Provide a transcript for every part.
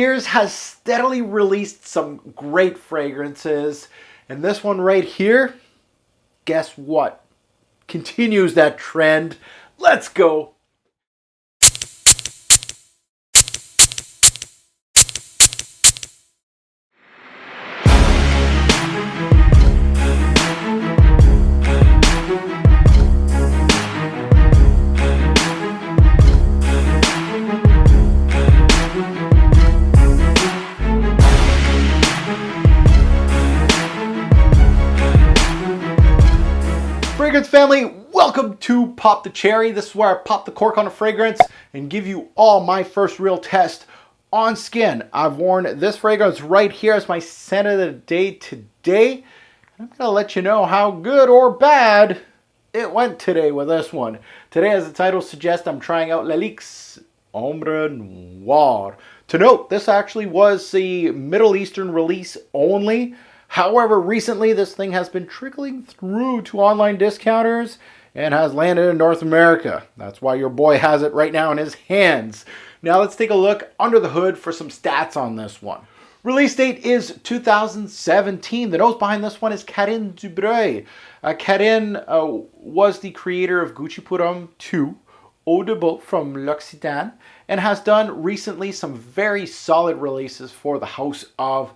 years has steadily released some great fragrances. And this one right here, guess what? Continues that trend. Let's go. Fragrance family, welcome to Pop the Cherry. This is where I pop the cork on a fragrance and give you all my first real test on skin. I've worn this fragrance right here as my scent of the day today. I'm going to let you know how good or bad it went today with this one. Today, as the title suggests, I'm trying out Lalique's Ombre Noire. To note, this actually was the Middle Eastern release only. However, recently this thing has been trickling through to online discounters and has landed in North America. That's why your boy has it right now in his hands. Now let's take a look under the hood for some stats on this one. Release date is 2017. The nose behind this one is Karine Dubreuil. Karine was the creator of Gucci Pour Homme 2, Eau de Boat from L'Occitane, and has done recently some very solid releases for the house of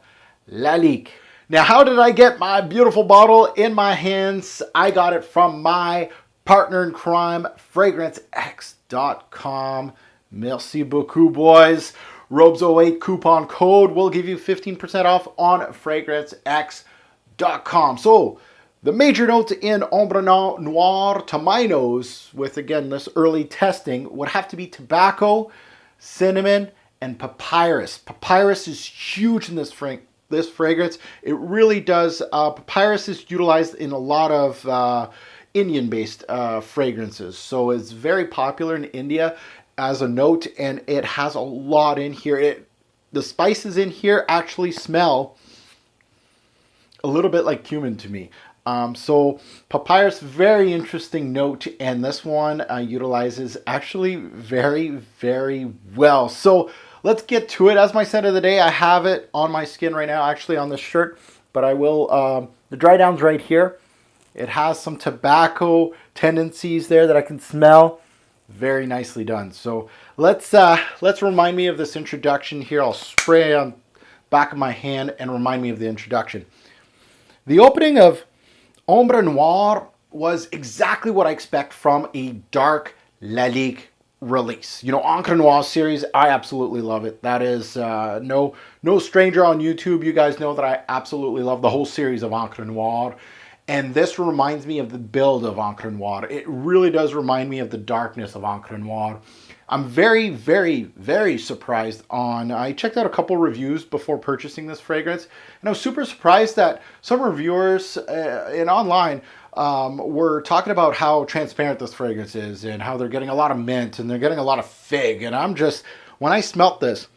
Lalique. Now, how did I get my beautiful bottle in my hands? I got it from my partner in crime, FragranceX.com. Merci beaucoup, boys. Robes08 coupon code will give you 15% off on FragranceX.com. So, the major notes in Ombre Noire to my nose, with again this early testing, would have to be tobacco, cinnamon, and papyrus. Papyrus is huge in this fragrance. It really does. Papyrus is utilized in a lot of Indian-based fragrances, so it's very popular in India as a note, and it has a lot in here. The spices in here actually smell a little bit like cumin to me. So papyrus, very interesting note, and this one utilizes actually very, very well. So let's get to it. As my scent of the day, I have it on my skin right now, actually on this shirt, but I will, the dry down's right here. It has some tobacco tendencies there that I can smell. Very nicely done. So let's remind me of this introduction here. I'll spray it on the back of my hand and remind me of the introduction. The opening of Ombre Noire was exactly what I expect from a dark Lalique release. You know, Encre Noire series, I absolutely love it. That is no stranger on YouTube. You guys know that I absolutely love the whole series of Encre Noire. And this reminds me of the build of Encre Noire. It really does remind me of the darkness of Encre Noire. I'm very, very, very surprised I checked out a couple reviews before purchasing this fragrance, and I was super surprised that some reviewers online were talking about how transparent this fragrance is and how they're getting a lot of mint and they're getting a lot of fig. And I'm just, when I smelt this,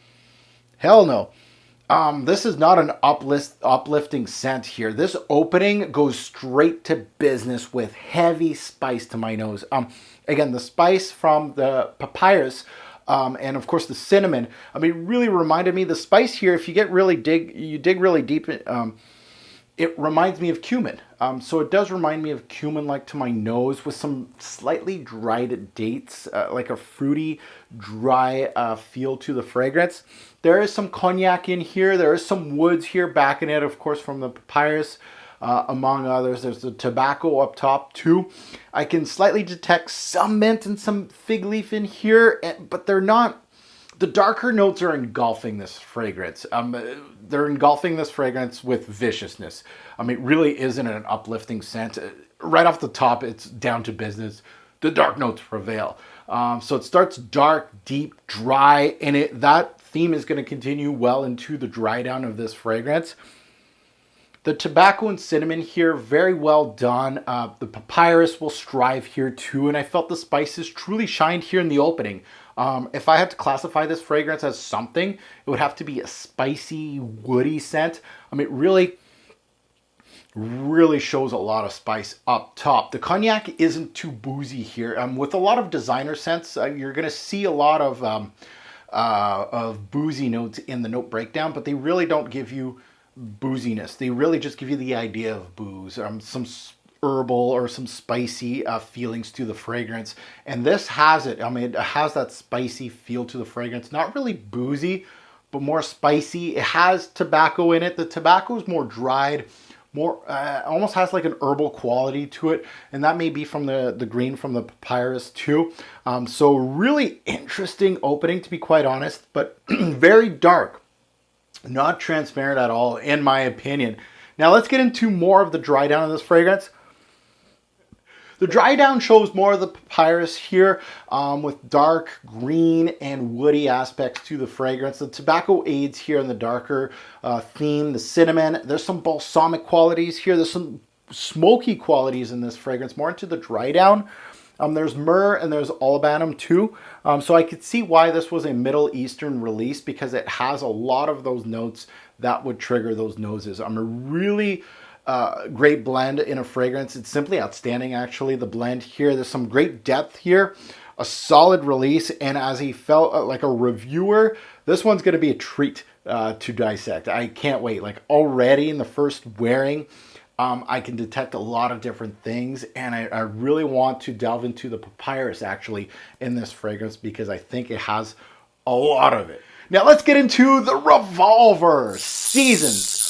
hell no. This is not an uplifting scent here. This opening goes straight to business with heavy spice to my nose. Again, the spice from the papyrus, and of course the cinnamon. I mean, really reminded me, the spice here, if you dig really deep, it reminds me of cumin. So it does remind me of cumin-like to my nose with some slightly dried dates, like a fruity, dry feel to the fragrance. There is some cognac in here. There is some woods here backing it, of course, from the papyrus, among others. There's the tobacco up top too. I can slightly detect some mint and some fig leaf in here, but they're not. The darker notes are engulfing this fragrance. They're engulfing this fragrance with viciousness. It really isn't an uplifting scent. Right off the top, it's down to business. The dark notes prevail. So it starts dark, deep, dry, and that theme is going to continue well into the dry down of this fragrance. The tobacco and cinnamon here, very well done. The papyrus will strive here too, and I felt the spices truly shined here in the opening. If I had to classify this fragrance as something, it would have to be a spicy, woody scent. It really shows a lot of spice up top. The cognac isn't too boozy here. With a lot of designer scents, you're going to see a lot of of boozy notes in the note breakdown, but they really don't give you booziness. They really just give you the idea of booze, some herbal or some spicy feelings to the fragrance. And this has it. I mean, it has that spicy feel to the fragrance. Not really boozy, but more spicy. It has tobacco in it. The tobacco is more dried, more almost has like an herbal quality to it, and that may be from the green from the papyrus too. So really interesting opening, to be quite honest, but very dark, not transparent at all in my opinion. Now let's get into more of the dry down of this fragrance. The dry down shows more of the papyrus here with dark green and woody aspects to the fragrance. The tobacco aids here in the darker theme, the cinnamon. There's some balsamic qualities here. There's some smoky qualities in this fragrance, more into the dry down. There's myrrh and there's olibanum too. So I could see why this was a Middle Eastern release, because it has a lot of those notes that would trigger those noses. I'm a really great blend in a fragrance. It's simply outstanding, actually, the blend here. There's some great depth here, a solid release, and as he felt like a reviewer, this one's going to be a treat to dissect. I can't wait. Like already in the first wearing, I can detect a lot of different things, and I really want to delve into the papyrus actually in this fragrance, because I think it has a lot of it. Now let's get into the Revolver Seasons.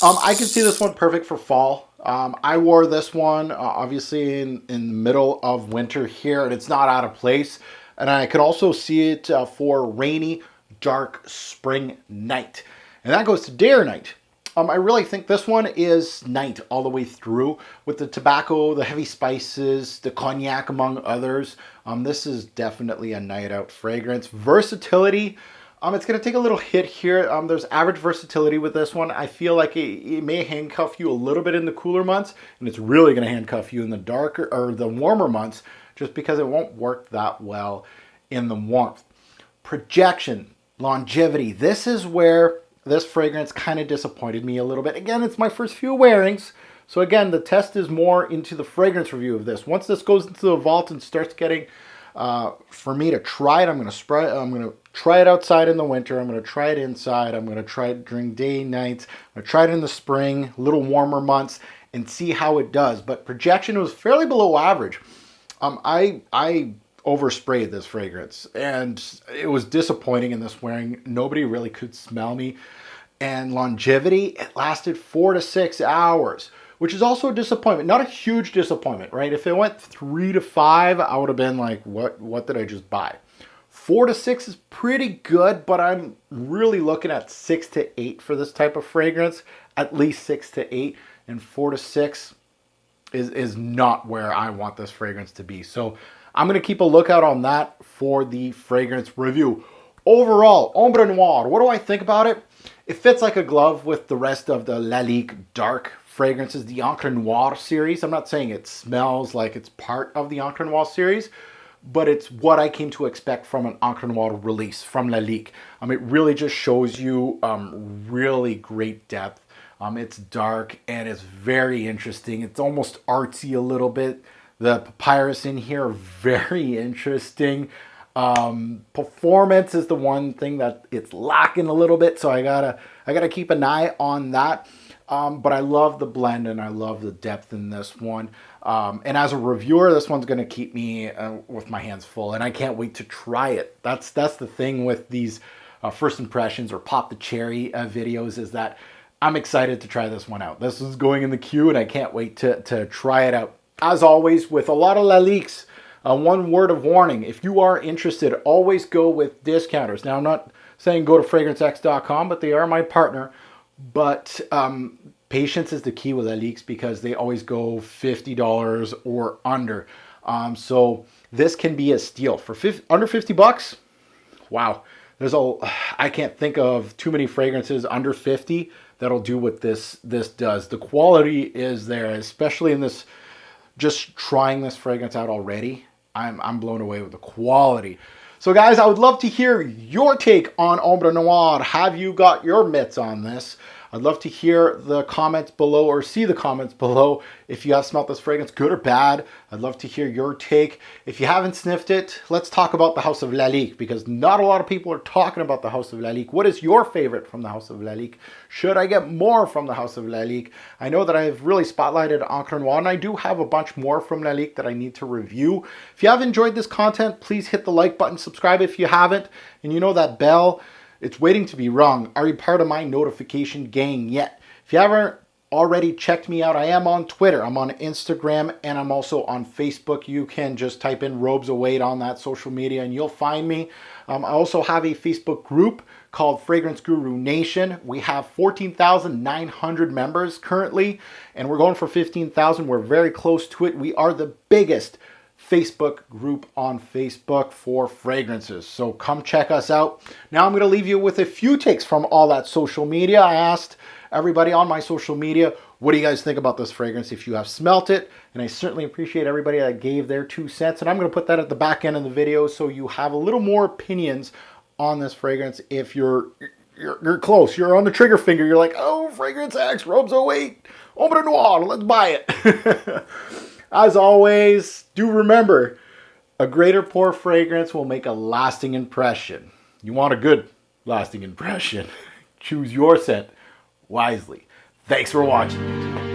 I can see this one perfect for fall. I wore this one obviously in the middle of winter here, and it's not out of place. And I could also see it for rainy, dark spring night. And that goes to day or night. I really think this one is night all the way through, with the tobacco, the heavy spices, the cognac, among others. This is definitely a night out fragrance. Versatility. It's going to take a little hit here. There's average versatility with this one. I feel like it may handcuff you a little bit in the cooler months, and it's really going to handcuff you in the darker or the warmer months, just because it won't work that well in the warmth. Projection, longevity. This is where this fragrance kind of disappointed me a little bit. Again, it's my first few wearings. So again, the test is more into the fragrance review of this. Once this goes into the vault and starts getting, for me to try it, I'm going to try it outside in the winter. I'm going to try it inside. I'm going to try it during day and nights. I'm going to try it in the spring, a little warmer months, and see how it does. But projection was fairly below average. I oversprayed this fragrance, and it was disappointing in this wearing. Nobody really could smell me. And longevity, it lasted 4 to 6 hours, which is also a disappointment. Not a huge disappointment, right? If it went 3 to 5, I would have been like, what did I just buy? 4 to 6 is pretty good, but I'm really looking at 6 to 8 for this type of fragrance. At least 6 to 8, and 4 to 6 is not where I want this fragrance to be. So I'm going to keep a lookout on that for the fragrance review. Overall, Ombre Noire, what do I think about it? It fits like a glove with the rest of the Lalique dark fragrances, the Ombre Noire series. I'm not saying it smells like it's part of the Ombre Noire series, but it's what I came to expect from an Ombre Noire release from Lalique. It really just shows you really great depth. It's dark and it's very interesting. It's almost artsy a little bit. The papyrus in here, very interesting. Performance is the one thing that it's lacking a little bit, so I gotta keep an eye on that. But I love the blend and I love the depth in this one. And as a reviewer, this one's going to keep me with my hands full, and I can't wait to try it. That's the thing with these first impressions or pop the cherry videos, is that I'm excited to try this one out. This is going in the queue, and I can't wait to try it out. As always, with a lot of Laliques, one word of warning: if you are interested, always go with discounters. Now, I'm not saying go to fragrancex.com, but they are my partner. But patience is the key with Laliques, because they always go $50 or under. So this can be a steal for under $50. Wow, I can't think of too many fragrances under 50 that'll do what this does. The quality is there, especially in this. Just trying this fragrance out already, I'm blown away with the quality. So guys, I would love to hear your take on Ombre Noire. Have you got your mitts on this? I'd love to hear the comments below or see the comments below if you have smelled this fragrance, good or bad. I'd love to hear your take. If you haven't sniffed it, let's talk about the House of Lalique, because not a lot of people are talking about the House of Lalique. What is your favorite from the House of Lalique? Should I get more from the House of Lalique? I know that I've really spotlighted Ombre Noire, and I do have a bunch more from Lalique that I need to review. If you have enjoyed this content, please hit the like button, subscribe if you haven't, and you know that bell, it's waiting to be rung. Are you part of my notification gang yet? If you haven't already checked me out, I am on Twitter, I'm on Instagram, and I'm also on Facebook. You can just type in Robes Await on that social media and you'll find me. I also have a Facebook group called Fragrance Guru Nation. We have 14,900 members currently, and we're going for 15,000. We're very close to it. We are the biggest Facebook group on Facebook for fragrances. So come check us out. Now I'm going to leave you with a few takes from all that social media. I asked everybody on my social media, what do you guys think about this fragrance if you have smelt it? And I certainly appreciate everybody that gave their 2 cents. And I'm going to put that at the back end of the video so you have a little more opinions on this fragrance. If you're close, you're on the trigger finger, you're like, oh, fragrance X, Robes Await, Ombre Noire, let's buy it. As always, do remember, a greater pour fragrance will make a lasting impression. You want a good lasting impression. Choose your scent wisely. Thanks for watching.